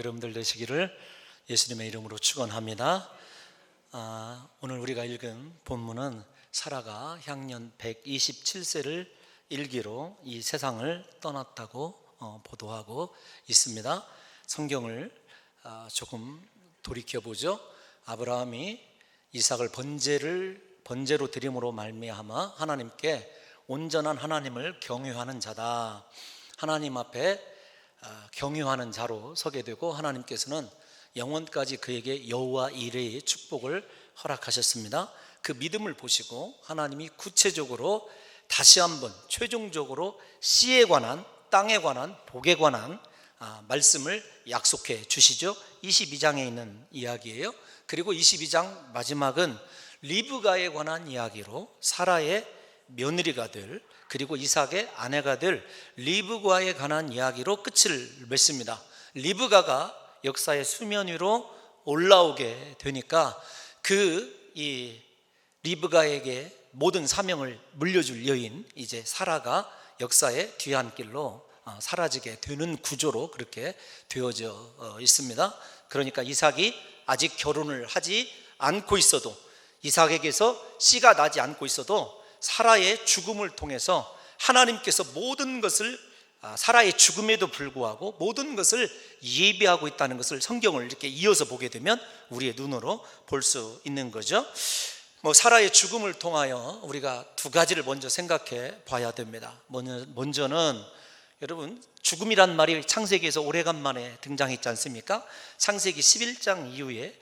여러분들 되시기를 예수님의 이름으로 축원합니다. 오늘 우리가 읽은 본문은 사라가 향년 127세를 일기로 이 세상을 떠났다고 보도하고 있습니다. 성경을 조금 돌이켜보죠. 아브라함이 이삭을 번제로 드림으로 말미암아 하나님께 온전한 하나님을 경외하는 자다, 하나님 앞에 경유하는 자로 서게 되고, 하나님께서는 영원까지 그에게 여호와 이레의 축복을 허락하셨습니다. 그 믿음을 보시고 하나님이 구체적으로 다시 한번 최종적으로 씨에 관한, 땅에 관한, 복에 관한 말씀을 약속해 주시죠. 22장에 있는 이야기예요. 그리고 22장 마지막은 리브가에 관한 이야기로 사라의 며느리가 될, 그리고 이삭의 아내가 될 리브가에 관한 이야기로 끝을 맺습니다. 리브가가 역사의 수면 위로 올라오게 되니까 이 리브가에게 모든 사명을 물려줄 여인 이제 사라가 역사의 뒤안길로 사라지게 되는 구조로 그렇게 되어져 있습니다. 그러니까 이삭이 아직 결혼을 하지 않고 있어도, 이삭에게서 씨가 나지 않고 있어도 사라의 죽음을 통해서 하나님께서 모든 것을, 사라의 죽음에도 불구하고 모든 것을 예비하고 있다는 것을 성경을 이렇게 이어서 보게 되면 우리의 눈으로 볼 수 있는 거죠. 사라의 죽음을 통하여 우리가 두 가지를 먼저 생각해 봐야 됩니다. 먼저는 여러분, 죽음이란 말이 창세기에서 오래간만에 등장했지 않습니까? 창세기 11장 이후에,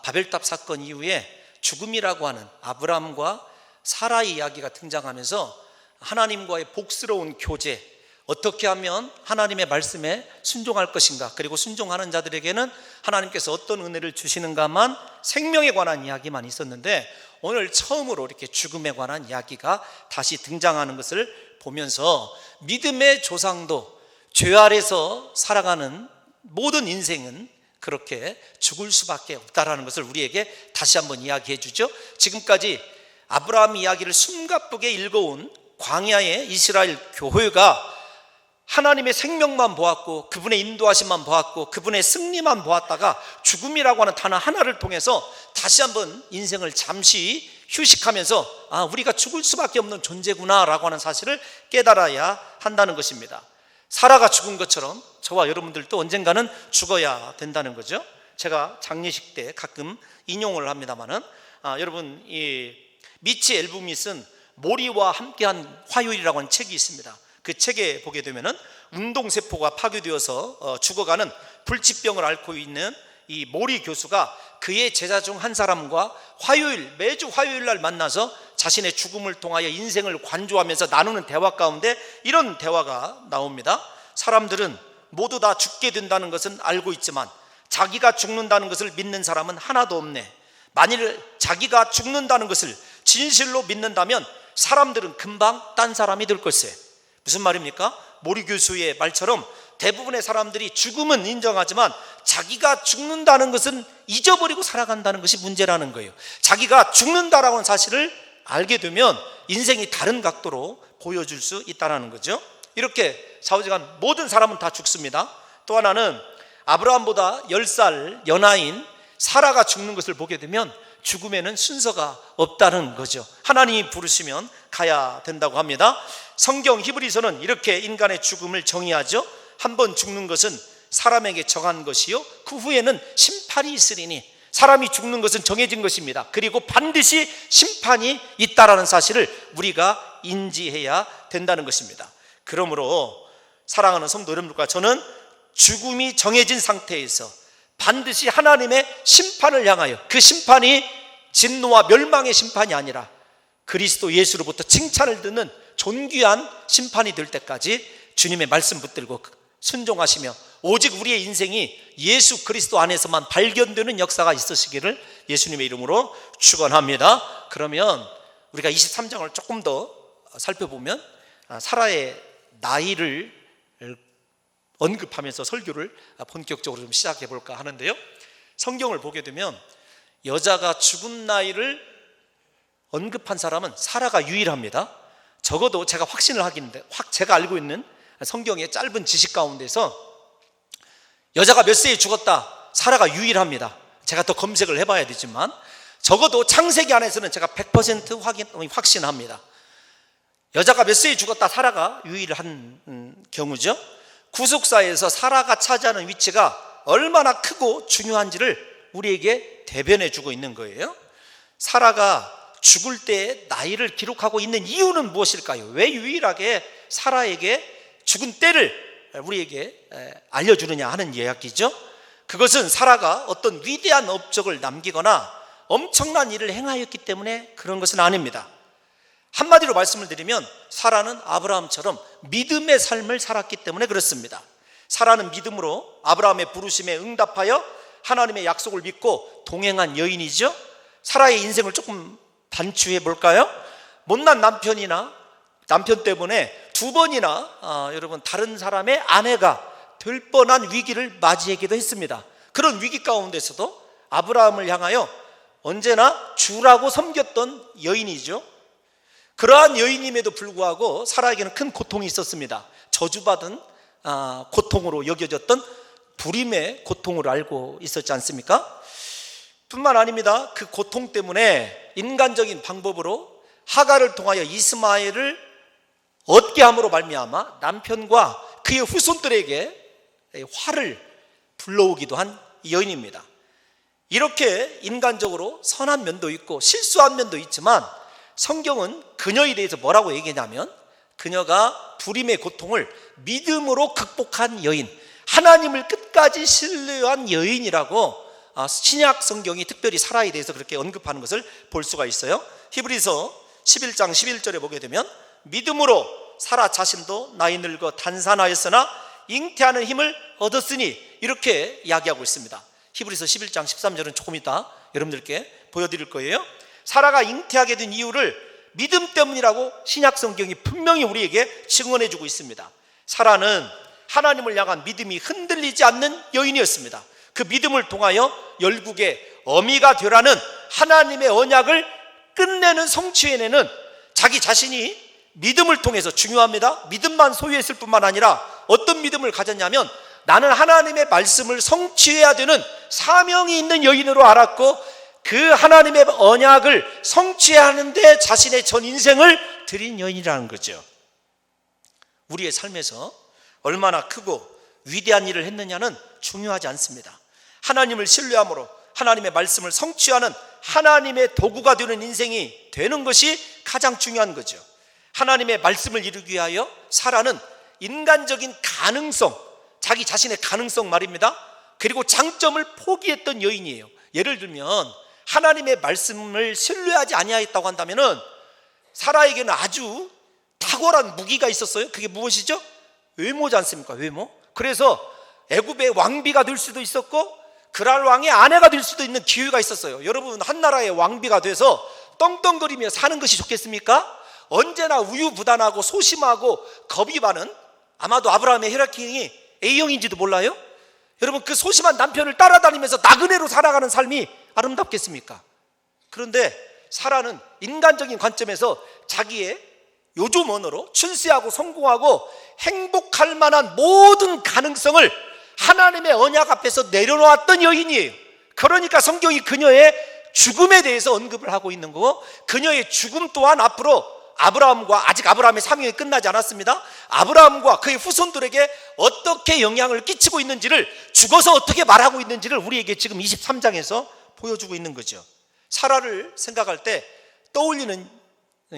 바벨탑 사건 이후에 죽음이라고 하는 아브라함과 사라의 이야기가 등장하면서 하나님과의 복스러운 교제, 어떻게 하면 하나님의 말씀에 순종할 것인가, 그리고 순종하는 자들에게는 하나님께서 어떤 은혜를 주시는가만, 생명에 관한 이야기만 있었는데, 오늘 처음으로 이렇게 죽음에 관한 이야기가 다시 등장하는 것을 보면서 믿음의 조상도 죄 아래서 살아가는 모든 인생은 그렇게 죽을 수밖에 없다라는 것을 우리에게 다시 한번 이야기해 주죠. 지금까지 아브라함 이야기를 숨가쁘게 읽어온 광야의 이스라엘 교회가 하나님의 생명만 보았고, 그분의 인도하심만 보았고, 그분의 승리만 보았다가 죽음이라고 하는 단어 하나를 통해서 다시 한번 인생을 잠시 휴식하면서 우리가 죽을 수밖에 없는 존재구나 라고 하는 사실을 깨달아야 한다는 것입니다. 사라가 죽은 것처럼 저와 여러분들도 언젠가는 죽어야 된다는 거죠. 제가 장례식 때 가끔 인용을 합니다마는, 여러분, 이 미치 앨범이 쓴 모리와 함께한 화요일이라고 하는 책이 있습니다. 그 책에 보게 되면은 운동세포가 파괴되어서 죽어가는 불치병을 앓고 있는 이 모리 교수가 그의 제자 중 한 사람과 매주 화요일 날 만나서 자신의 죽음을 통하여 인생을 관조하면서 나누는 대화 가운데 이런 대화가 나옵니다. 사람들은 모두 다 죽게 된다는 것은 알고 있지만 자기가 죽는다는 것을 믿는 사람은 하나도 없네. 만일 자기가 죽는다는 것을 진실로 믿는다면 사람들은 금방 딴 사람이 될 것이에요. 무슨 말입니까? 모리 교수의 말처럼 대부분의 사람들이 죽음은 인정하지만 자기가 죽는다는 것은 잊어버리고 살아간다는 것이 문제라는 거예요. 자기가 죽는다라고 하는 사실을 알게 되면 인생이 다른 각도로 보여줄 수 있다는 거죠. 이렇게 좌우지간 모든 사람은 다 죽습니다. 또 하나는 아브라함보다 10살 연하인 사라가 죽는 것을 보게 되면 죽음에는 순서가 없다는 거죠. 하나님이 부르시면 가야 된다고 합니다. 성경 히브리서는 이렇게 인간의 죽음을 정의하죠. 한 번 죽는 것은 사람에게 정한 것이요, 그 후에는 심판이 있으리니. 사람이 죽는 것은 정해진 것입니다. 그리고 반드시 심판이 있다라는 사실을 우리가 인지해야 된다는 것입니다. 그러므로 사랑하는 성도 여러분들과 저는 죽음이 정해진 상태에서 반드시 하나님의 심판을 향하여, 그 심판이 진노와 멸망의 심판이 아니라 그리스도 예수로부터 칭찬을 듣는 존귀한 심판이 될 때까지 주님의 말씀 붙들고 순종하시며 오직 우리의 인생이 예수 그리스도 안에서만 발견되는 역사가 있으시기를 예수님의 이름으로 축원합니다. 그러면 우리가 23장을 조금 더 살펴보면 사라의 나이를 언급하면서 설교를 본격적으로 좀 시작해 볼까 하는데요, 성경을 보게 되면 여자가 죽은 나이를 언급한 사람은 사라가 유일합니다. 적어도 제가 확신을 하긴데, 제가 알고 있는 성경의 짧은 지식 가운데서 여자가 몇 세에 죽었다, 사라가 유일합니다. 제가 더 검색을 해봐야 되지만 적어도 창세기 안에서는 제가 100% 확신합니다. 여자가 몇 세에 죽었다, 사라가 유일한 경우죠. 구속사에서 사라가 차지하는 위치가 얼마나 크고 중요한지를 우리에게 대변해 주고 있는 거예요. 사라가 죽을 때 나이를 기록하고 있는 이유는 무엇일까요? 왜 유일하게 사라에게 죽은 때를 우리에게 알려주느냐 하는 이야기죠. 그것은 사라가 어떤 위대한 업적을 남기거나 엄청난 일을 행하였기 때문에 그런 것은 아닙니다. 한마디로 말씀을 드리면 사라는 아브라함처럼 믿음의 삶을 살았기 때문에 그렇습니다. 사라는 믿음으로 아브라함의 부르심에 응답하여 하나님의 약속을 믿고 동행한 여인이죠. 사라의 인생을 조금 반추해 볼까요? 못난 남편 때문에 2번이나 여러분 다른 사람의 아내가 될 뻔한 위기를 맞이하기도 했습니다. 그런 위기 가운데서도 아브라함을 향하여 언제나 주라고 섬겼던 여인이죠. 그러한 여인임에도 불구하고 사라에게는 큰 고통이 있었습니다. 저주받은 고통으로 여겨졌던 불임의 고통을 알고 있었지 않습니까? 뿐만 아닙니다. 그 고통 때문에 인간적인 방법으로 하갈을 통하여 이스마엘을 얻게 함으로 말미암아 남편과 그의 후손들에게 화를 불러오기도 한 여인입니다. 이렇게 인간적으로 선한 면도 있고 실수한 면도 있지만 성경은 그녀에 대해서 뭐라고 얘기하냐면 그녀가 불임의 고통을 믿음으로 극복한 여인, 하나님을 끝까지 신뢰한 여인이라고 신약 성경이 특별히 사라에 대해서 그렇게 언급하는 것을 볼 수가 있어요. 히브리서 11장 11절에 보게 되면 믿음으로 사라 자신도 나이 늙어 단산하였으나 잉태하는 힘을 얻었으니 이렇게 이야기하고 있습니다. 히브리서 11장 13절은 조금 이따 여러분들께 보여드릴 거예요. 사라가 잉태하게 된 이유를 믿음 때문이라고 신약 성경이 분명히 우리에게 증언해 주고 있습니다. 사라는 하나님을 향한 믿음이 흔들리지 않는 여인이었습니다. 그 믿음을 통하여 열국의 어미가 되라는 하나님의 언약을 끝내는 성취해내는 자기 자신이 믿음을 통해서, 중요합니다, 믿음만 소유했을 뿐만 아니라 어떤 믿음을 가졌냐면 나는 하나님의 말씀을 성취해야 되는 사명이 있는 여인으로 알았고 그 하나님의 언약을 성취해야 하는데 자신의 전 인생을 드린 여인이라는 거죠. 우리의 삶에서 얼마나 크고 위대한 일을 했느냐는 중요하지 않습니다. 하나님을 신뢰함으로 하나님의 말씀을 성취하는 하나님의 도구가 되는 인생이 되는 것이 가장 중요한 거죠. 하나님의 말씀을 이루기 위하여 사라는 인간적인 가능성, 자기 자신의 가능성 말입니다, 그리고 장점을 포기했던 여인이에요. 예를 들면 하나님의 말씀을 신뢰하지 아니하였다고 한다면은 사라에게는 아주 탁월한 무기가 있었어요. 그게 무엇이죠? 외모지 않습니까? 외모. 그래서 애굽의 왕비가 될 수도 있었고 그랄 왕의 아내가 될 수도 있는 기회가 있었어요. 여러분, 한 나라의 왕비가 돼서 떵떵거리며 사는 것이 좋겠습니까? 언제나 우유부단하고 소심하고 겁이 많은, 아마도 아브라함의 혈액형이 A형인지도 몰라요? 여러분, 그 소심한 남편을 따라다니면서 나그네로 살아가는 삶이 아름답겠습니까? 그런데 사라는 인간적인 관점에서 자기의 요즘 언어로 출세하고 성공하고 행복할 만한 모든 가능성을 하나님의 언약 앞에서 내려놓았던 여인이에요. 그러니까 성경이 그녀의 죽음에 대해서 언급을 하고 있는 거고, 그녀의 죽음 또한 앞으로 아브라함과, 아직 아브라함의 사명이 끝나지 않았습니다, 아브라함과 그의 후손들에게 어떻게 영향을 끼치고 있는지를, 죽어서 어떻게 말하고 있는지를 우리에게 지금 23장에서 보여주고 있는 거죠. 사라를 생각할 때 떠올리는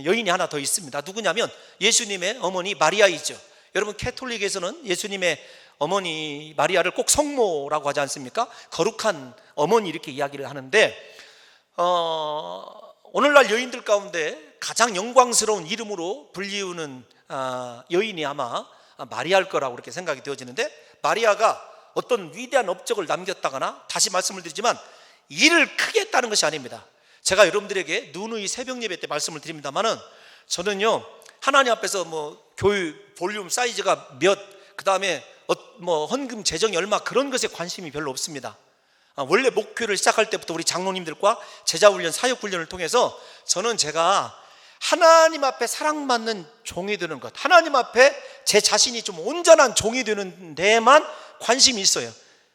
여인이 하나 더 있습니다. 누구냐면 예수님의 어머니 마리아이죠. 여러분, 캐톨릭에서는 예수님의 어머니 마리아를 꼭 성모라고 하지 않습니까? 거룩한 어머니 이렇게 이야기를 하는데 오늘날 여인들 가운데 가장 영광스러운 이름으로 불리우는 여인이 아마 마리아일 거라고 그렇게 생각이 되어지는데, 마리아가 어떤 위대한 업적을 남겼다거나, 다시 말씀을 드리지만 일을 크게 했다는 것이 아닙니다. 제가 여러분들에게 누누이 새벽 예배 때 말씀을 드립니다만은 저는요, 하나님 앞에서 교회 볼륨 사이즈가 몇, 그 다음에 헌금 재정이 얼마, 그런 것에 관심이 별로 없습니다. 원래 목회를 시작할 때부터 우리 장로님들과 제자훈련, 사역훈련을 통해서 저는 제가 하나님 앞에 사랑받는 종이 되는 것, 하나님 앞에 제 자신이 좀 온전한 종이 되는 데에만 관심이 있어요.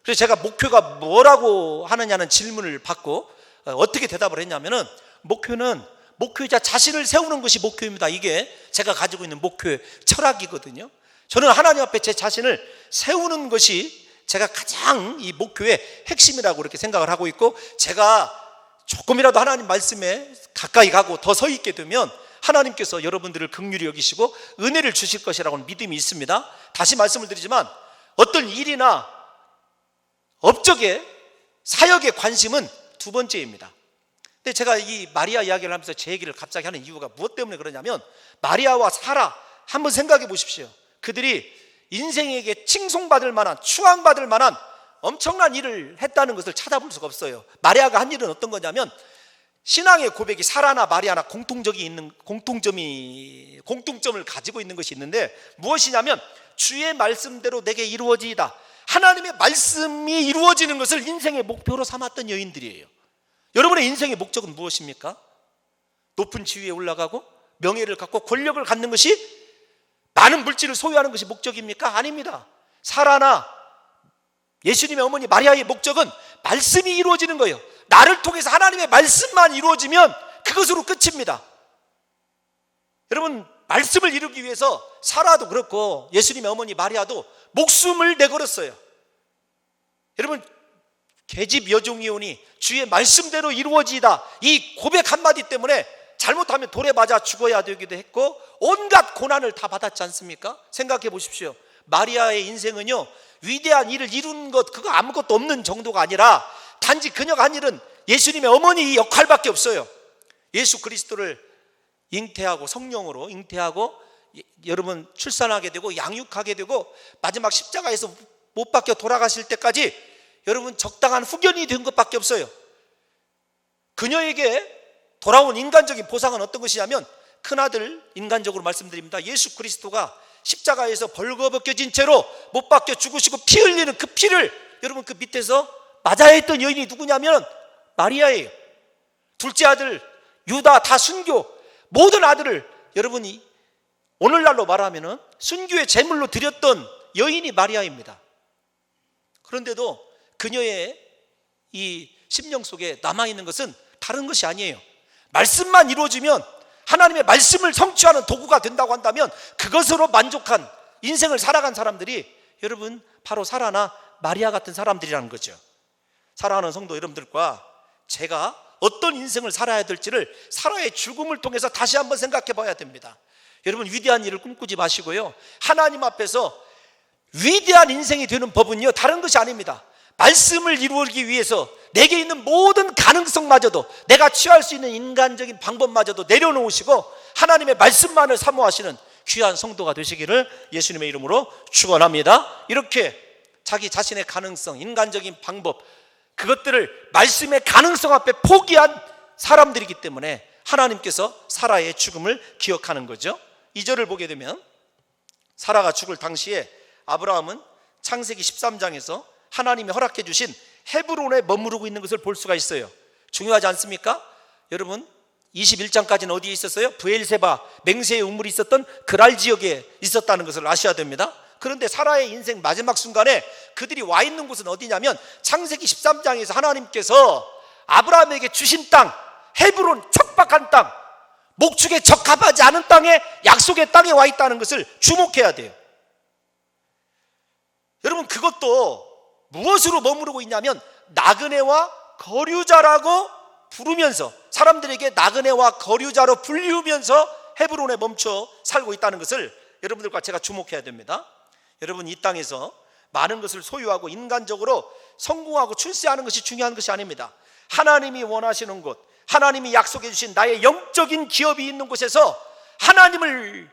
그래서 제가 목표가 뭐라고 하느냐는 질문을 받고 어떻게 대답을 했냐면은, 목표는 목표이자 자신을 세우는 것이 목표입니다. 이게 제가 가지고 있는 목표의 철학이거든요. 저는 하나님 앞에 제 자신을 세우는 것이 제가 가장 이 목표의 핵심이라고 이렇게 생각을 하고 있고, 제가 조금이라도 하나님 말씀에 가까이 가고 더 서 있게 되면 하나님께서 여러분들을 긍휼히 여기시고 은혜를 주실 것이라고는 믿음이 있습니다. 다시 말씀을 드리지만, 어떤 일이나 업적에, 사역의 관심은 두 번째입니다. 근데 제가 이 마리아 이야기를 하면서 제 얘기를 갑자기 하는 이유가 무엇 때문에 그러냐면, 마리아와 사라 한번 생각해 보십시오. 그들이 인생에게 칭송받을 만한, 추앙받을 만한 엄청난 일을 했다는 것을 찾아볼 수가 없어요. 마리아가 한 일은 어떤 거냐면, 신앙의 고백이 사라나 마리아나 공통점을 가지고 있는 것이 있는데, 무엇이냐면 주의 말씀대로 내게 이루어지이다. 하나님의 말씀이 이루어지는 것을 인생의 목표로 삼았던 여인들이에요. 여러분의 인생의 목적은 무엇입니까? 높은 지위에 올라가고 명예를 갖고 권력을 갖는 것이, 많은 물질을 소유하는 것이 목적입니까? 아닙니다. 사라나 예수님의 어머니 마리아의 목적은 말씀이 이루어지는 거예요. 나를 통해서 하나님의 말씀만 이루어지면 그것으로 끝입니다. 여러분, 말씀을 이루기 위해서 사라도 그렇고 예수님의 어머니 마리아도 목숨을 내걸었어요. 여러분, 계집 여종이오니 주의 말씀대로 이루어지이다, 이 고백 한마디 때문에 잘못하면 돌에 맞아 죽어야 되기도 했고 온갖 고난을 다 받았지 않습니까? 생각해 보십시오. 마리아의 인생은요, 위대한 일을 이룬 것, 그거 아무것도 없는 정도가 아니라 단지 그녀가 한 일은 예수님의 어머니 역할밖에 없어요. 예수 그리스도를 잉태하고, 성령으로 잉태하고, 여러분 출산하게 되고 양육하게 되고 마지막 십자가에서 못 박혀 돌아가실 때까지 여러분 적당한 후견이 된 것밖에 없어요. 그녀에게 돌아온 인간적인 보상은 어떤 것이냐면, 큰아들, 인간적으로 말씀드립니다, 예수 그리스도가 십자가에서 벌거벗겨진 채로 못 박혀 죽으시고 피 흘리는 그 피를, 여러분 그 밑에서 맞아야 했던 여인이 누구냐면 마리아예요. 둘째 아들 유다 다 순교, 모든 아들을 여러분이 오늘날로 말하면 순교의 제물로 드렸던 여인이 마리아입니다. 그런데도 그녀의 이 심령 속에 남아있는 것은 다른 것이 아니에요. 말씀만 이루어지면, 하나님의 말씀을 성취하는 도구가 된다고 한다면 그것으로 만족한 인생을 살아간 사람들이 여러분 바로 사라나 마리아 같은 사람들이라는 거죠. 사랑하는 성도 여러분들과 제가 어떤 인생을 살아야 될지를 사라의 죽음을 통해서 다시 한번 생각해 봐야 됩니다. 여러분, 위대한 일을 꿈꾸지 마시고요, 하나님 앞에서 위대한 인생이 되는 법은요, 다른 것이 아닙니다. 말씀을 이루기 위해서 내게 있는 모든 가능성마저도, 내가 취할 수 있는 인간적인 방법마저도 내려놓으시고 하나님의 말씀만을 사모하시는 귀한 성도가 되시기를 예수님의 이름으로 축원합니다. 이렇게 자기 자신의 가능성, 인간적인 방법, 그것들을 말씀의 가능성 앞에 포기한 사람들이기 때문에 하나님께서 사라의 죽음을 기억하는 거죠. 2절을 보게 되면, 사라가 죽을 당시에 아브라함은 창세기 13장에서 하나님이 허락해 주신 헤브론에 머무르고 있는 것을 볼 수가 있어요. 중요하지 않습니까? 여러분, 21장까지는 어디에 있었어요? 브엘세바, 맹세의 우물이 있었던 그랄 지역에 있었다는 것을 아셔야 됩니다. 그런데 사라의 인생 마지막 순간에 그들이 와 있는 곳은 어디냐면, 창세기 13장에서 하나님께서 아브라함에게 주신 땅, 헤브론, 척박한 땅, 목축에 적합하지 않은 땅에, 약속의 땅에 와 있다는 것을 주목해야 돼요. 여러분, 그것도 무엇으로 머무르고 있냐면 나그네와 거류자라고 부르면서, 사람들에게 나그네와 거류자로 불리우면서 헤브론에 멈춰 살고 있다는 것을 여러분들과 제가 주목해야 됩니다. 여러분, 이 땅에서 많은 것을 소유하고 인간적으로 성공하고 출세하는 것이 중요한 것이 아닙니다. 하나님이 원하시는 곳, 하나님이 약속해 주신 나의 영적인 기업이 있는 곳에서 하나님을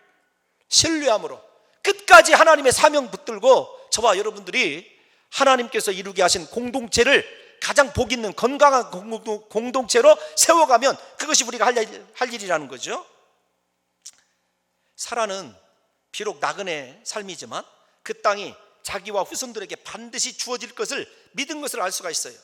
신뢰함으로 끝까지 하나님의 사명 붙들고 저와 여러분들이 하나님께서 이루게 하신 공동체를 가장 복 있는 건강한 공동체로 세워가면 그것이 우리가 할 일이라는 거죠. 사라는 비록 나그네 삶이지만 그 땅이 자기와 후손들에게 반드시 주어질 것을 믿은 것을 알 수가 있어요.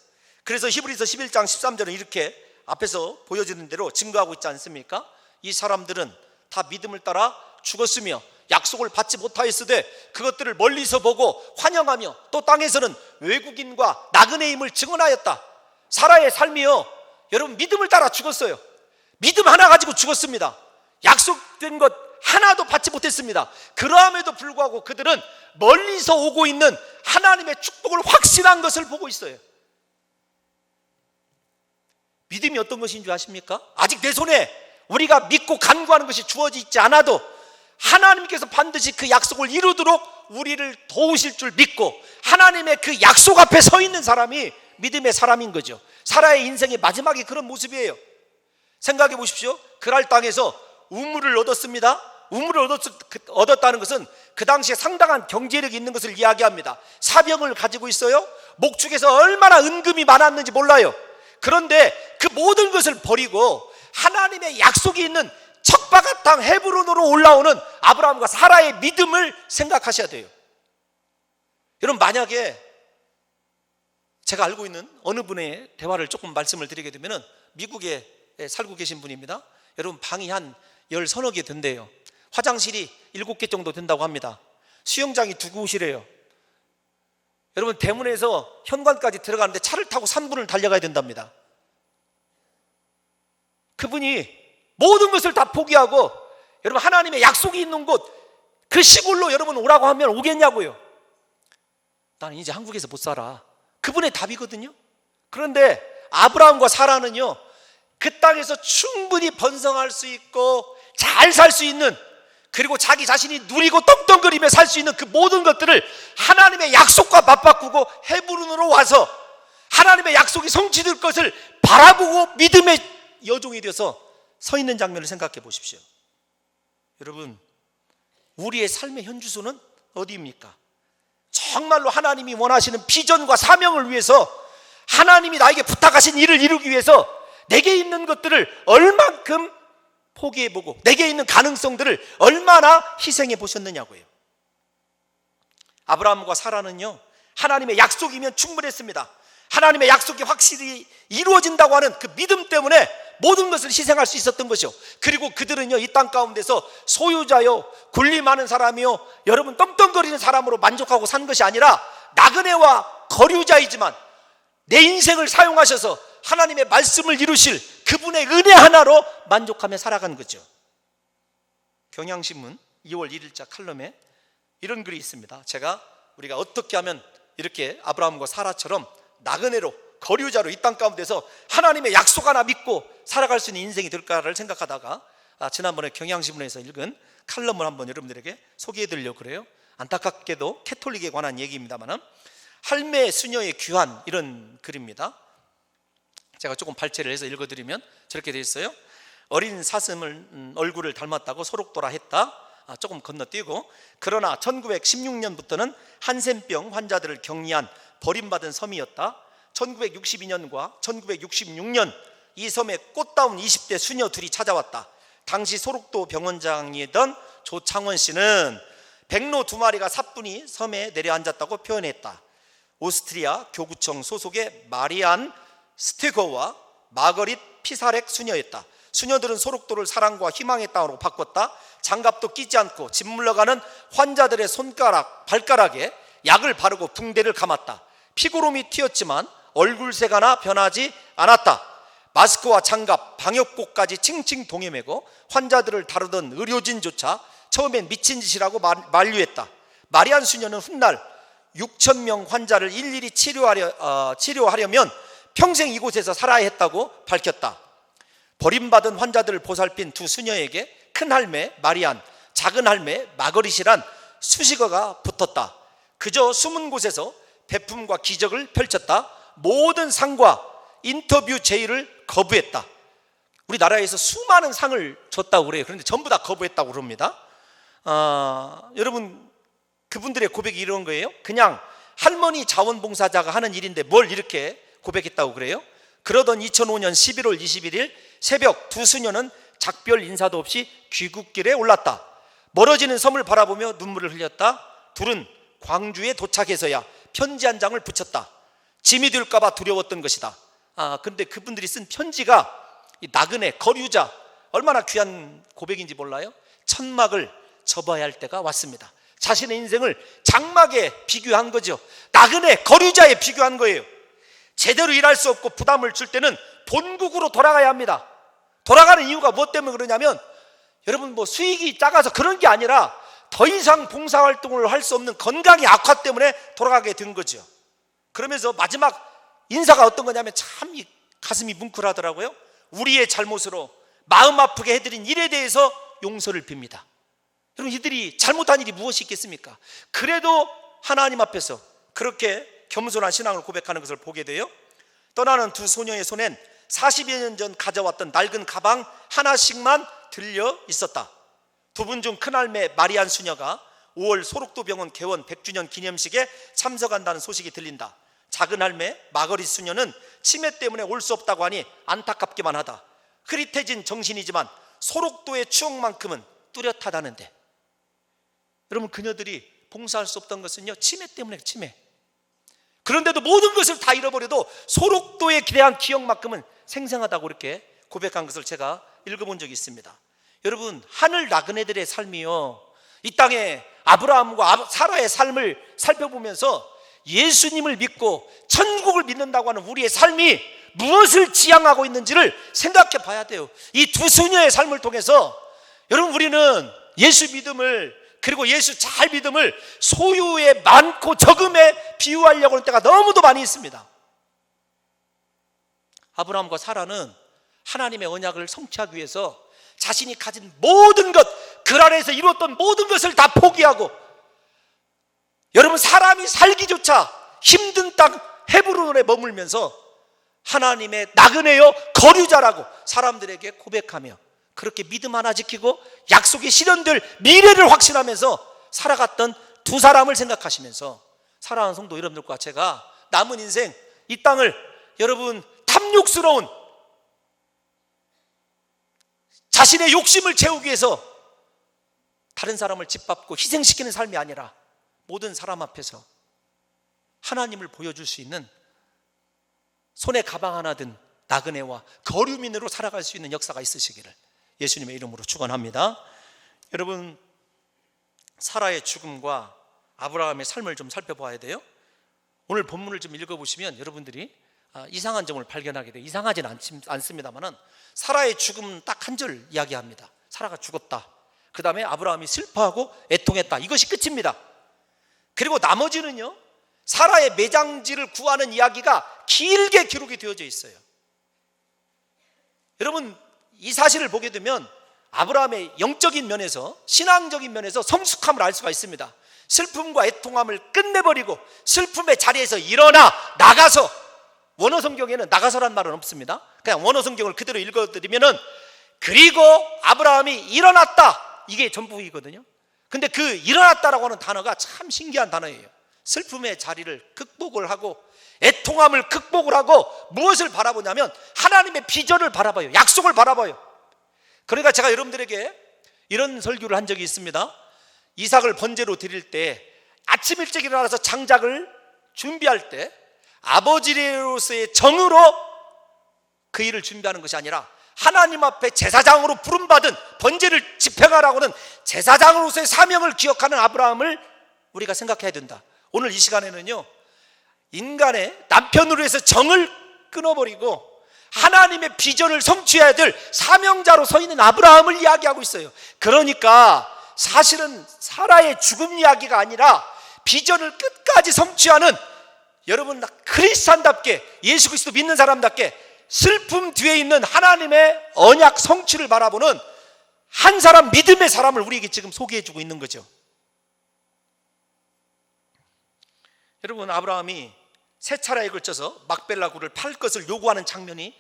그래서 히브리서 11장 13절은 이렇게 앞에서 보여주는 대로 증거하고 있지 않습니까? 이 사람들은 다 믿음을 따라 죽었으며 약속을 받지 못하였으되 그것들을 멀리서 보고 환영하며 또 땅에서는 외국인과 나그네임을 증언하였다. 사라의 삶이요, 여러분, 믿음을 따라 죽었어요. 믿음 하나 가지고 죽었습니다. 약속된 것 하나도 받지 못했습니다. 그러함에도 불구하고 그들은 멀리서 오고 있는 하나님의 축복을 확신한 것을 보고 있어요. 믿음이 어떤 것인 줄 아십니까? 아직 내 손에 우리가 믿고 간구하는 것이 주어지지 있지 않아도 하나님께서 반드시 그 약속을 이루도록 우리를 도우실 줄 믿고 하나님의 그 약속 앞에 서 있는 사람이 믿음의 사람인 거죠. 사라의 인생의 마지막이 그런 모습이에요. 생각해 보십시오. 그랄 땅에서 우물을 얻었습니다. 우물을 얻었다는 것은 그 당시에 상당한 경제력이 있는 것을 이야기합니다. 사병을 가지고 있어요. 목축에서 얼마나 은금이 많았는지 몰라요. 그런데 그 모든 것을 버리고 하나님의 약속이 있는 척박한 땅 헤브론으로 올라오는 아브라함과 사라의 믿음을 생각하셔야 돼요. 여러분, 만약에 제가 알고 있는 어느 분의 대화를 조금 말씀을 드리게 되면 미국에 살고 계신 분입니다. 여러분, 방이 한 10서너 개 된대요. 화장실이 7개 정도 된다고 합니다. 수영장이 2곳이래요. 여러분, 대문에서 현관까지 들어가는데 차를 타고 3분을 달려가야 된답니다. 그분이 모든 것을 다 포기하고 여러분, 하나님의 약속이 있는 곳, 그 시골로 여러분 오라고 하면 오겠냐고요. 나는 이제 한국에서 못 살아. 그분의 답이거든요. 그런데 아브라함과 사라는요, 그 땅에서 충분히 번성할 수 있고 잘 살 수 있는, 그리고 자기 자신이 누리고 떵떵거리며 살 수 있는 그 모든 것들을 하나님의 약속과 맞바꾸고 헤브론으로 와서 하나님의 약속이 성취될 것을 바라보고 믿음의 여종이 되어서 서 있는 장면을 생각해 보십시오. 여러분, 우리의 삶의 현주소는 어디입니까? 정말로 하나님이 원하시는 비전과 사명을 위해서 하나님이 나에게 부탁하신 일을 이루기 위해서 내게 있는 것들을 얼만큼 포기해보고 내게 있는 가능성들을 얼마나 희생해 보셨느냐고요. 아브라함과 사라는요, 하나님의 약속이면 충분했습니다. 하나님의 약속이 확실히 이루어진다고 하는 그 믿음 때문에 모든 것을 희생할 수 있었던 것이요. 그리고 그들은요, 이 땅 가운데서 소유자요, 군리 많은 사람이요, 여러분 떵떵거리는 사람으로 만족하고 산 것이 아니라 나그네와 거류자이지만 내 인생을 사용하셔서 하나님의 말씀을 이루실 그분의 은혜 하나로 만족하며 살아간 거죠. 경향신문 2월 1일자 칼럼에 이런 글이 있습니다. 우리가 어떻게 하면 이렇게 아브라함과 사라처럼 나그네로, 거류자로 이 땅 가운데서 하나님의 약속 하나 믿고 살아갈 수 있는 인생이 될까를 생각하다가 지난번에 경향신문에서 읽은 칼럼을 한번 여러분들에게 소개해 드리려고 그래요. 안타깝게도 캐톨릭에 관한 얘기입니다만, 할매 수녀의 귀환, 이런 글입니다. 제가 조금 발췌를 해서 읽어드리면 저렇게 되어 있어요. 어린 사슴을 얼굴을 닮았다고 소록도라 했다. 조금 건너뛰고, 그러나 1916년부터는 한센병 환자들을 격리한 버림받은 섬이었다. 1962년과 1966년 이 섬에 꽃다운 20대 수녀 둘이 찾아왔다. 당시 소록도 병원장이던 조창원 씨는 백로 2마리가 사뿐히 섬에 내려앉았다고 표현했다. 오스트리아 교구청 소속의 마리안 스테거와 마거릿 피사렉 수녀였다. 수녀들은 소록도를 사랑과 희망의 땅으로 바꿨다. 장갑도 끼지 않고 짓물러가는 환자들의 손가락, 발가락에 약을 바르고 붕대를 감았다. 피고름이 튀었지만 얼굴색 하나 변하지 않았다. 마스크와 장갑, 방역복까지 칭칭 동여매고 환자들을 다루던 의료진조차 처음엔 미친 짓이라고 만류했다. 마리안 수녀는 훗날 6,000명 환자를 일일이 치료하려면 평생 이곳에서 살아야 했다고 밝혔다. 버림받은 환자들을 보살핀 두 수녀에게 큰 할매 마리안, 작은 할매 마거릿이란 수식어가 붙었다. 그저 숨은 곳에서 배품과 기적을 펼쳤다. 모든 상과 인터뷰 제의를 거부했다. 우리나라에서 수많은 상을 줬다고 그래요. 그런데 전부 다 거부했다고 그럽니다. 여러분, 그분들의 고백이 이런 거예요. 그냥 할머니 자원봉사자가 하는 일인데 뭘 이렇게 고백했다고 그래요? 그러던 2005년 11월 21일 새벽 두 수녀는 작별 인사도 없이 귀국길에 올랐다. 멀어지는 섬을 바라보며 눈물을 흘렸다. 둘은 광주에 도착해서야 편지 한 장을 붙였다. 짐이 될까봐 두려웠던 것이다. 근데 그분들이 쓴 편지가 이 나그네, 거류자, 얼마나 귀한 고백인지 몰라요? 천막을 접어야 할 때가 왔습니다. 자신의 인생을 장막에 비교한 거죠. 나그네, 거류자에 비교한 거예요. 제대로 일할 수 없고 부담을 줄 때는 본국으로 돌아가야 합니다. 돌아가는 이유가 무엇 때문에 그러냐면, 여러분 뭐 수익이 작아서 그런 게 아니라 더 이상 봉사활동을 할 수 없는 건강의 악화 때문에 돌아가게 된 거죠. 그러면서 마지막 인사가 어떤 거냐면 참 가슴이 뭉클하더라고요. 우리의 잘못으로 마음 아프게 해드린 일에 대해서 용서를 빕니다. 여러분, 이들이 잘못한 일이 무엇이 있겠습니까? 그래도 하나님 앞에서 그렇게 겸손한 신앙을 고백하는 것을 보게 돼요. 떠나는 두 소녀의 손엔 40여 년 전 가져왔던 낡은 가방 하나씩만 들려 있었다. 두 분 중 큰할매 마리안 수녀가 5월 소록도 병원 개원 100주년 기념식에 참석한다는 소식이 들린다. 작은 할매 마거리 수녀는 치매 때문에 올 수 없다고 하니 안타깝기만 하다. 흐릿해진 정신이지만 소록도의 추억만큼은 뚜렷하다는데, 여러분, 그녀들이 봉사할 수 없던 것은요, 치매 때문에, 치매. 그런데도 모든 것을 다 잃어버려도 소록도에 대한 기억만큼은 생생하다고 이렇게 고백한 것을 제가 읽어본 적이 있습니다. 여러분, 하늘 나그네들의 삶이요, 이 땅에 아브라함과 사라의 삶을 살펴보면서 예수님을 믿고 천국을 믿는다고 하는 우리의 삶이 무엇을 지향하고 있는지를 생각해 봐야 돼요. 이 두 소녀의 삶을 통해서 여러분, 우리는 예수 믿음을, 그리고 예수 잘 믿음을 소유의 많고 적음에 비유하려고 하는 때가 너무도 많이 있습니다. 아브라함과 사라는 하나님의 언약을 성취하기 위해서 자신이 가진 모든 것, 그 안에서 이루었던 모든 것을 다 포기하고, 여러분, 사람이 살기조차 힘든 땅 헤브론에 머물면서 하나님의 나그네요 거류자라고 사람들에게 고백하며 그렇게 믿음 하나 지키고 약속이 실현될 미래를 확신하면서 살아갔던 두 사람을 생각하시면서, 사랑하는 성도 여러분들과 제가 남은 인생 이 땅을 여러분 탐욕스러운 자신의 욕심을 채우기 위해서 다른 사람을 짓밟고 희생시키는 삶이 아니라 모든 사람 앞에서 하나님을 보여줄 수 있는 손에 가방 하나 든 나그네와 거류민으로 살아갈 수 있는 역사가 있으시기를 예수님의 이름으로 축원합니다. 여러분, 사라의 죽음과 아브라함의 삶을 좀 살펴봐야 돼요. 오늘 본문을 좀 읽어보시면 여러분들이 이상한 점을 발견하게 돼요. 이상하진 않습니다만 사라의 죽음 딱 한 절 이야기합니다. 사라가 죽었다. 그 다음에 아브라함이 슬퍼하고 애통했다. 이것이 끝입니다. 그리고 나머지는요, 사라의 매장지를 구하는 이야기가 길게 기록이 되어져 있어요. 여러분, 이 사실을 보게 되면 아브라함의 영적인 면에서, 신앙적인 면에서 성숙함을 알 수가 있습니다. 슬픔과 애통함을 끝내버리고 슬픔의 자리에서 일어나 나가서, 원어 성경에는 나가서란 말은 없습니다. 그냥 원어 성경을 그대로 읽어드리면은 그리고 아브라함이 일어났다, 이게 전부이거든요. 근데 그 일어났다라고 하는 단어가 참 신기한 단어예요. 슬픔의 자리를 극복을 하고 애통함을 극복을 하고 무엇을 바라보냐면 하나님의 비전을 바라봐요. 약속을 바라봐요. 그러니까 제가 여러분들에게 이런 설교를 한 적이 있습니다. 이삭을 번제로 드릴 때 아침 일찍 일어나서 장작을 준비할 때 아버지로서의 정으로 그 일을 준비하는 것이 아니라 하나님 앞에 제사장으로 부름받은 번제를 집행하라고 하는 제사장으로서의 사명을 기억하는 아브라함을 우리가 생각해야 된다. 오늘 이 시간에는요, 인간의 남편으로 해서 정을 끊어버리고 하나님의 비전을 성취해야 될 사명자로 서 있는 아브라함을 이야기하고 있어요. 그러니까 사실은 사라의 죽음 이야기가 아니라 비전을 끝까지 성취하는, 여러분 크리스찬답게 예수 그리스도 믿는 사람답게 슬픔 뒤에 있는 하나님의 언약 성취를 바라보는 한 사람, 믿음의 사람을 우리에게 지금 소개해주고 있는 거죠. 여러분, 아브라함이 세 차례에 걸쳐서 막벨라 굴을 팔 것을 요구하는 장면이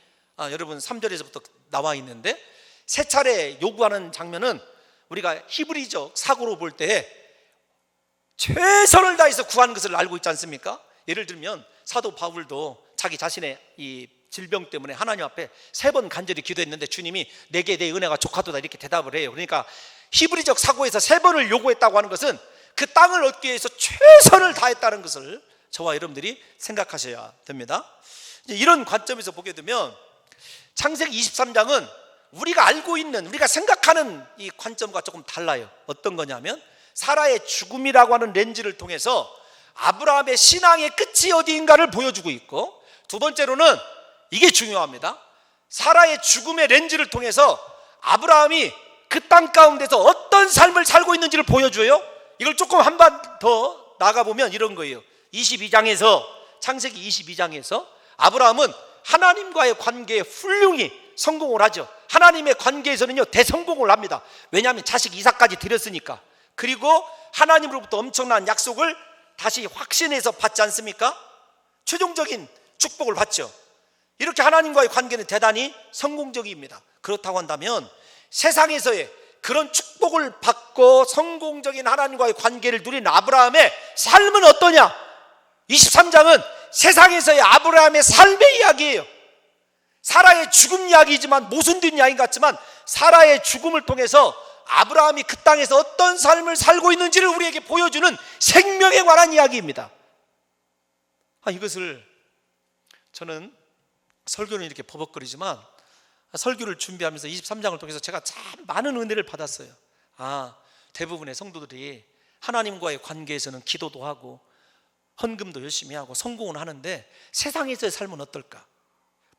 여러분 3절에서부터 나와 있는데, 세 차례 요구하는 장면은 우리가 히브리적 사고로 볼 때 최선을 다해서 구하는 것을 알고 있지 않습니까? 예를 들면 사도 바울도 자기 자신의 이 질병 때문에 하나님 앞에 3번 간절히 기도했는데 주님이 내게 내 은혜가 족하도다 이렇게 대답을 해요. 그러니까 히브리적 사고에서 3번을 요구했다고 하는 것은 그 땅을 얻기 위해서 최선을 다했다는 것을 저와 여러분들이 생각하셔야 됩니다. 이런 관점에서 보게 되면 창세기 23장은 우리가 알고 있는, 우리가 생각하는 이 관점과 조금 달라요. 어떤 거냐면 사라의 죽음이라고 하는 렌즈를 통해서 아브라함의 신앙의 끝이 어디인가를 보여주고 있고, 두 번째로는 이게 중요합니다. 사라의 죽음의 렌즈를 통해서 아브라함이 그 땅 가운데서 어떤 삶을 살고 있는지를 보여줘요. 이걸 조금 한 번 더 나가보면 이런 거예요. 22장에서, 창세기 22장에서 아브라함은 하나님과의 관계에 훌륭히 성공을 하죠. 하나님의 관계에서는요 대성공을 합니다. 왜냐하면 자식 이삭까지 드렸으니까. 그리고 하나님으로부터 엄청난 약속을 다시 확신해서 받지 않습니까? 최종적인 축복을 받죠. 이렇게 하나님과의 관계는 대단히 성공적입니다. 그렇다고 한다면 세상에서의 그런 축복을 받고 성공적인 하나님과의 관계를 누린 아브라함의 삶은 어떠냐? 23장은 세상에서의 아브라함의 삶의 이야기예요. 사라의 죽음 이야기이지만, 모순된 이야기 같지만 사라의 죽음을 통해서 아브라함이 그 땅에서 어떤 삶을 살고 있는지를 우리에게 보여주는 생명에 관한 이야기입니다. 이것을 저는 설교는 이렇게 버벅거리지만 설교를 준비하면서 23장을 통해서 제가 참 많은 은혜를 받았어요. 대부분의 성도들이 하나님과의 관계에서는 기도도 하고 헌금도 열심히 하고 성공을 하는데 세상에서의 삶은 어떨까?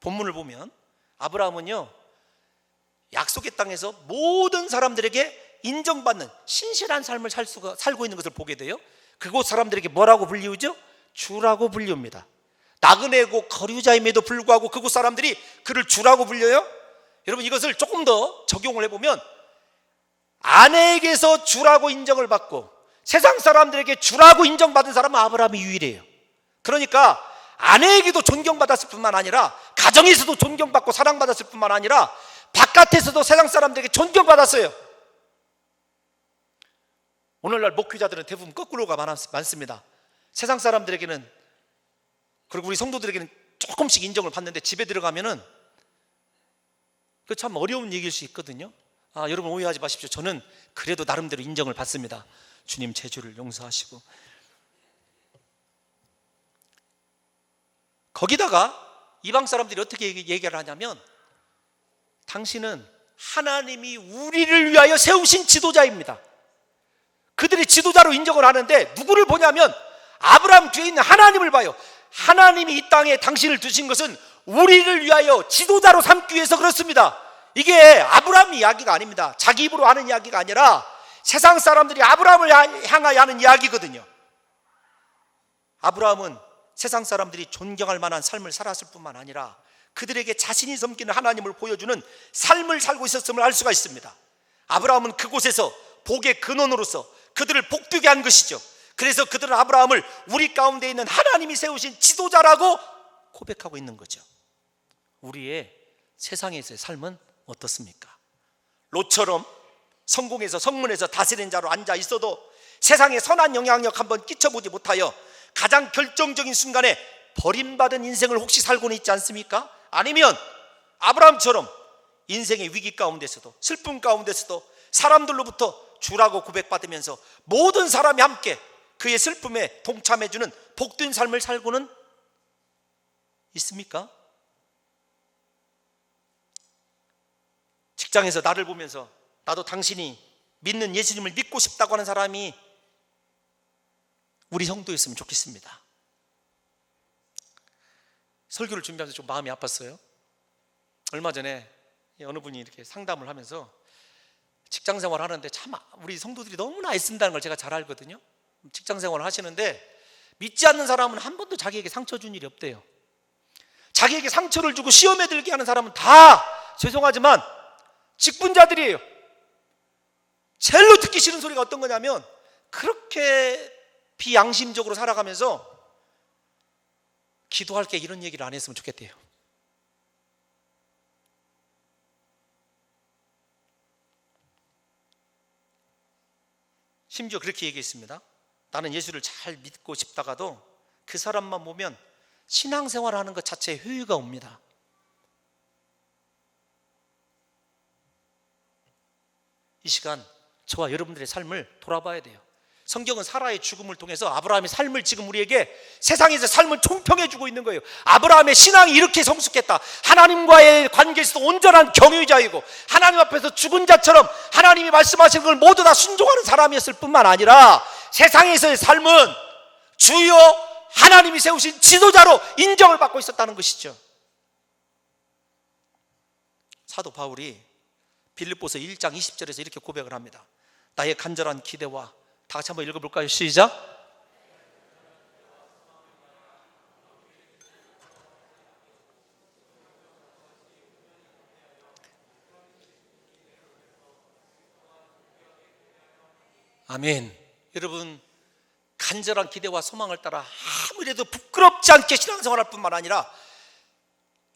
본문을 보면 아브라함은요 약속의 땅에서 모든 사람들에게 인정받는 신실한 삶을 살고 있는 것을 보게 돼요. 그곳 사람들에게 뭐라고 불리우죠? 주라고 불리웁니다. 나그네고 거류자임에도 불구하고 그곳 사람들이 그를 주라고 불려요. 여러분, 이것을 조금 더 적용을 해보면 아내에게서 주라고 인정을 받고 세상 사람들에게 주라고 인정받은 사람은 아브라함이 유일해요. 그러니까 아내에게도 존경받았을 뿐만 아니라 가정에서도 존경받고 사랑받았을 뿐만 아니라 바깥에서도 세상 사람들에게 존경받았어요. 오늘날 목회자들은 대부분 거꾸로가 많습니다. 세상 사람들에게는, 그리고 우리 성도들에게는 조금씩 인정을 받는데 집에 들어가면은 그 참 어려운 얘기일 수 있거든요. 여러분 오해하지 마십시오. 저는 그래도 나름대로 인정을 받습니다. 주님 제 죄를 용서하시고. 거기다가 이방 사람들이 어떻게 얘기를 하냐면 당신은 하나님이 우리를 위하여 세우신 지도자입니다. 그들이 지도자로 인정을 하는데 누구를 보냐면 아브라함 뒤에 있는 하나님을 봐요. 하나님이 이 땅에 당신을 두신 것은 우리를 위하여 지도자로 삼기 위해서 그렇습니다. 이게 아브라함 이야기가 아닙니다. 자기 입으로 하는 이야기가 아니라 세상 사람들이 아브라함을 향하여 하는 이야기거든요. 아브라함은 세상 사람들이 존경할 만한 삶을 살았을 뿐만 아니라 그들에게 자신이 섬기는 하나님을 보여주는 삶을 살고 있었음을 알 수가 있습니다. 아브라함은 그곳에서 복의 근원으로서 그들을 복되게 한 것이죠. 그래서 그들은 아브라함을 우리 가운데 있는 하나님이 세우신 지도자라고 고백하고 있는 거죠. 우리의 세상에서의 삶은 어떻습니까? 롯처럼 성공해서 성문에서 다스리는 자로 앉아 있어도 세상에 선한 영향력 한번 끼쳐보지 못하여 가장 결정적인 순간에 버림받은 인생을 혹시 살고는 있지 않습니까? 아니면 아브라함처럼 인생의 위기 가운데서도 슬픔 가운데서도 사람들로부터 주라고 고백받으면서 모든 사람이 함께 그의 슬픔에 동참해주는 복된 삶을 살고는 있습니까? 직장에서 나를 보면서 나도 당신이 믿는 예수님을 믿고 싶다고 하는 사람이 우리 성도였으면 좋겠습니다. 설교를 준비하면서 좀 마음이 아팠어요. 얼마 전에 어느 분이 이렇게 상담을 하면서 직장생활 하는데 참 우리 성도들이 너무나 애쓴다는 걸 제가 잘 알거든요. 직장생활을 하시는데 믿지 않는 사람은 한 번도 자기에게 상처 준 일이 없대요. 자기에게 상처를 주고 시험에 들게 하는 사람은 다 죄송하지만 직분자들이에요. 제일로 듣기 싫은 소리가 어떤 거냐면 그렇게 비양심적으로 살아가면서 기도할게 이런 얘기를 안 했으면 좋겠대요. 심지어 그렇게 얘기했습니다. 나는 예수를 잘 믿고 싶다가도 그 사람만 보면 신앙생활하는 것 자체에 효유가 옵니다. 이 시간 저와 여러분들의 삶을 돌아봐야 돼요. 성경은 사라의 죽음을 통해서 아브라함의 삶을 지금 우리에게 세상에서 삶을 총평해 주고 있는 거예요. 아브라함의 신앙이 이렇게 성숙했다. 하나님과의 관계에서도 온전한 경유자이고 하나님 앞에서 죽은 자처럼 하나님이 말씀하시는 걸 모두 다 순종하는 사람이었을 뿐만 아니라 세상에서의 삶은 주요 하나님이 세우신 지도자로 인정을 받고 있었다는 것이죠. 사도 바울이 빌립보서 1장 20절에서 이렇게 고백을 합니다. 나의 간절한 기대와, 다 같이 한번 읽어볼까요? 시작. 아멘. 여러분, 간절한 기대와 소망을 따라 아무래도 부끄럽지 않게 신앙생활할 뿐만 아니라,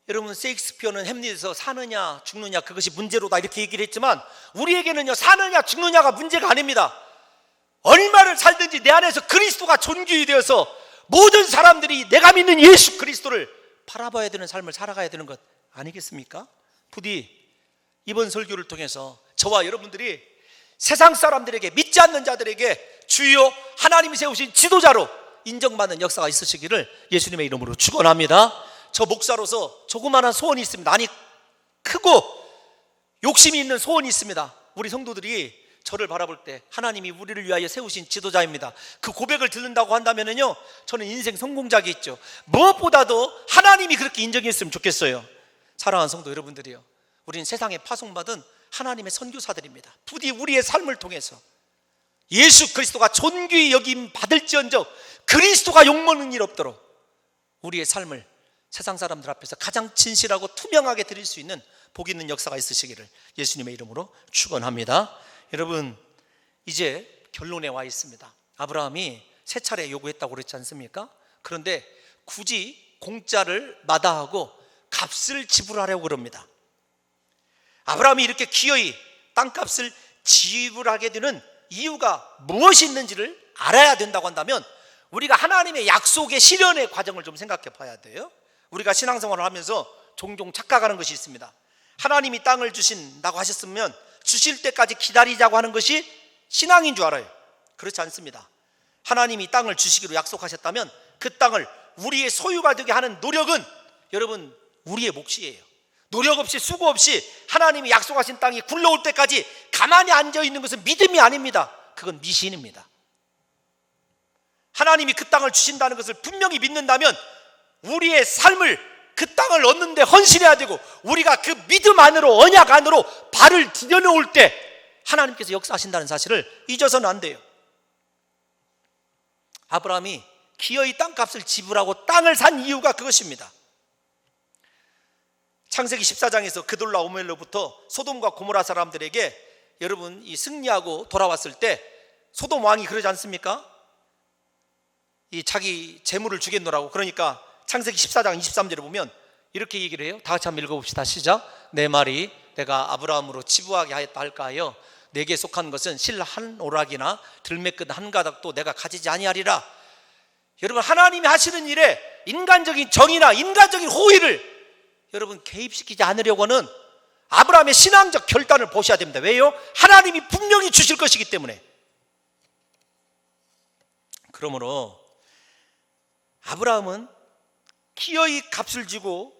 여러분, 셰익스피어는 햄릿에서 사느냐 죽느냐 그것이 문제로다 이렇게 얘기를 했지만 우리에게는요, 사느냐 죽느냐가 문제가 아닙니다. 얼마를 살든지 내 안에서 그리스도가 존귀히 되어서 모든 사람들이 내가 믿는 예수 그리스도를 바라봐야 되는 삶을 살아가야 되는 것 아니겠습니까? 부디 이번 설교를 통해서 저와 여러분들이 세상 사람들에게, 믿지 않는 자들에게 주요 하나님이 세우신 지도자로 인정받는 역사가 있으시기를 예수님의 이름으로 축원합니다. 저 목사로서 조그마한 소원이 있습니다. 아니, 크고 욕심이 있는 소원이 있습니다. 우리 성도들이 저를 바라볼 때 하나님이 우리를 위하여 세우신 지도자입니다. 그 고백을 듣는다고 한다면요, 저는 인생 성공자겠죠. 무엇보다도 하나님이 그렇게 인정했으면 좋겠어요. 사랑하는 성도 여러분들이요, 우리는 세상에 파송받은 하나님의 선교사들입니다. 부디 우리의 삶을 통해서 예수 그리스도가 존귀히 여김 받을지언정 그리스도가 욕먹는 일 없도록 우리의 삶을 세상 사람들 앞에서 가장 진실하고 투명하게 드릴 수 있는 복 있는 역사가 있으시기를 예수님의 이름으로 축원합니다. 여러분, 이제 결론에 와 있습니다. 아브라함이 세 차례 요구했다고 그랬지 않습니까? 그런데 굳이 공짜를 마다하고 값을 지불하려고 그럽니다. 아브라함이 이렇게 기어이 땅값을 지불하게 되는 이유가 무엇이 있는지를 알아야 된다고 한다면 우리가 하나님의 약속의 실현의 과정을 좀 생각해 봐야 돼요. 우리가 신앙생활을 하면서 종종 착각하는 것이 있습니다. 하나님이 땅을 주신다고 하셨으면 주실 때까지 기다리자고 하는 것이 신앙인 줄 알아요. 그렇지 않습니다. 하나님이 땅을 주시기로 약속하셨다면 그 땅을 우리의 소유가 되게 하는 노력은 여러분 우리의 몫이에요. 노력 없이 수고 없이 하나님이 약속하신 땅이 굴러올 때까지 가만히 앉아있는 것은 믿음이 아닙니다. 그건 미신입니다. 하나님이 그 땅을 주신다는 것을 분명히 믿는다면 우리의 삶을 그 땅을 얻는 데 헌신해야 되고 우리가 그 믿음 안으로, 언약 안으로 발을 디뎌놓을 때 하나님께서 역사하신다는 사실을 잊어서는 안 돼요. 아브라함이 기어이 땅값을 지불하고 땅을 산 이유가 그것입니다. 창세기 14장에서 그돌라 오멜로부터 소돔과 고모라 사람들에게 여러분 이 승리하고 돌아왔을 때 소돔 왕이 그러지 않습니까? 이 자기 재물을 주겠노라고. 그러니까 창세기 14장 23절에 보면 이렇게 얘기를 해요. 다 같이 한번 읽어봅시다. 시작. 내 말이 내가 아브라함으로 치부하게 하였다 할까 하여 내게 속한 것은 실 한 오락이나 들매끈 한 가닥도 내가 가지지 아니하리라. 여러분, 하나님이 하시는 일에 인간적인 정의나 인간적인 호의를 여러분 개입시키지 않으려고 하는 아브라함의 신앙적 결단을 보셔야 됩니다. 왜요? 하나님이 분명히 주실 것이기 때문에. 그러므로 아브라함은 기어이 값을 지고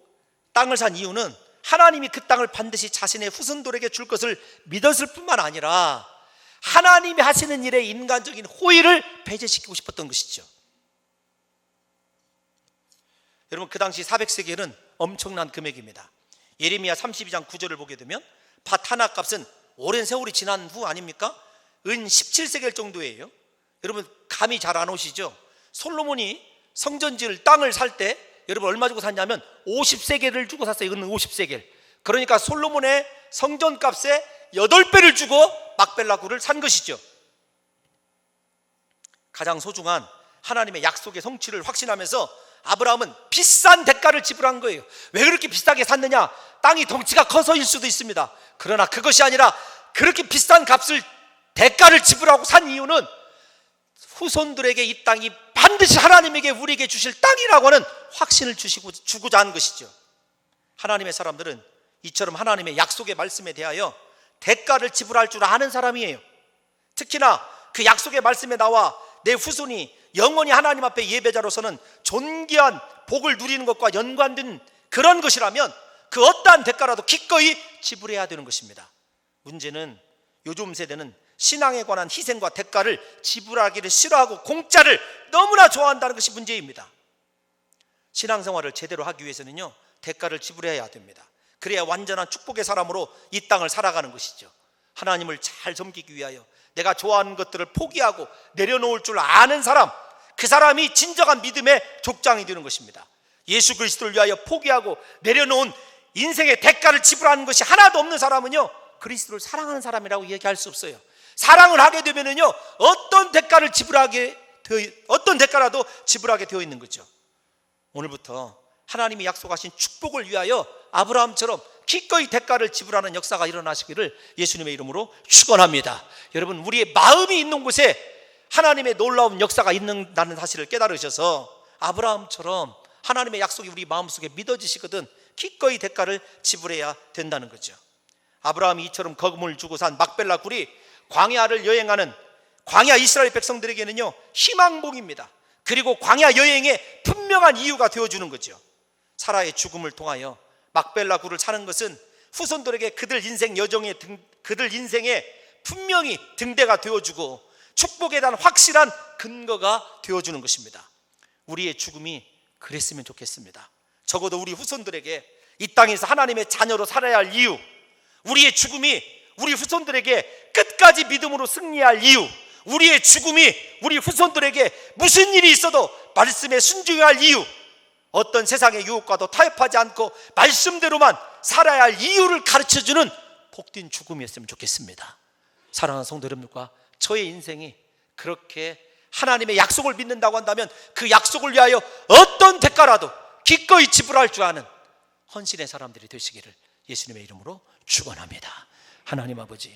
땅을 산 이유는 하나님이 그 땅을 반드시 자신의 후손들에게 줄 것을 믿었을 뿐만 아니라 하나님이 하시는 일에 인간적인 호의를 배제시키고 싶었던 것이죠. 여러분, 그 당시 400세겔은 엄청난 금액입니다. 예레미야 32장 9절을 보게 되면 밭 하나 값은 오랜 세월이 지난 후 아닙니까? 은 17세겔 정도예요. 여러분, 감이 잘 안 오시죠? 솔로몬이 성전지을 땅을 살 때 여러분 얼마 주고 샀냐면 50세겔을 주고 샀어요. 이거는 50세겔. 그러니까 솔로몬의 성전값의 8배를 주고 막벨라 굴을 산 것이죠. 가장 소중한 하나님의 약속의 성취를 확신하면서 아브라함은 비싼 대가를 지불한 거예요. 왜 그렇게 비싸게 샀느냐? 땅이 덩치가 커서일 수도 있습니다. 그러나 그것이 아니라 그렇게 비싼 값을 대가를 지불하고 산 이유는 후손들에게 이 땅이 반드시 하나님에게 우리에게 주실 땅이라고 하는 확신을 주고자 한 것이죠. 하나님의 사람들은 이처럼 하나님의 약속의 말씀에 대하여 대가를 지불할 줄 아는 사람이에요. 특히나 그 약속의 말씀에 나와 내 후손이 영원히 하나님 앞에 예배자로서는 존귀한 복을 누리는 것과 연관된 그런 것이라면 그 어떠한 대가라도 기꺼이 지불해야 되는 것입니다. 문제는 요즘 세대는 신앙에 관한 희생과 대가를 지불하기를 싫어하고 공짜를 너무나 좋아한다는 것이 문제입니다. 신앙생활을 제대로 하기 위해서는요, 대가를 지불해야 됩니다. 그래야 완전한 축복의 사람으로 이 땅을 살아가는 것이죠. 하나님을 잘 섬기기 위하여 내가 좋아하는 것들을 포기하고 내려놓을 줄 아는 사람, 그 사람이 진정한 믿음의 족장이 되는 것입니다. 예수 그리스도를 위하여 포기하고 내려놓은 인생의 대가를 지불하는 것이 하나도 없는 사람은요, 그리스도를 사랑하는 사람이라고 얘기할 수 없어요. 사랑을 하게 되면은요, 어떤 대가라도 지불하게 되어 있는 거죠. 오늘부터 하나님이 약속하신 축복을 위하여 아브라함처럼 기꺼이 대가를 지불하는 역사가 일어나시기를 예수님의 이름으로 축원합니다. 여러분, 우리의 마음이 있는 곳에 하나님의 놀라운 역사가 있는다는 사실을 깨달으셔서 아브라함처럼 하나님의 약속이 우리 마음속에 믿어지시거든 기꺼이 대가를 지불해야 된다는 거죠. 아브라함이 이처럼 거금을 주고 산 막벨라 굴이 광야를 여행하는 광야 이스라엘 백성들에게는요, 희망봉입니다. 그리고 광야 여행의 분명한 이유가 되어주는 거죠. 사라의 죽음을 통하여 막벨라 굴을 사는 것은 후손들에게 그들 인생의 분명히 등대가 되어주고 축복에 대한 확실한 근거가 되어주는 것입니다. 우리의 죽음이 그랬으면 좋겠습니다. 적어도 우리 후손들에게 이 땅에서 하나님의 자녀로 살아야 할 이유, 우리의 죽음이 우리 후손들에게 끝까지 믿음으로 승리할 이유, 우리의 죽음이 우리 후손들에게 무슨 일이 있어도 말씀에 순종해야 할 이유, 어떤 세상의 유혹과도 타협하지 않고 말씀대로만 살아야 할 이유를 가르쳐주는 복된 죽음이었으면 좋겠습니다. 사랑하는 성도 여러분들과 저의 인생이 그렇게 하나님의 약속을 믿는다고 한다면 그 약속을 위하여 어떤 대가라도 기꺼이 지불할 줄 아는 헌신의 사람들이 되시기를 예수님의 이름으로 축원합니다. 하나님 아버지,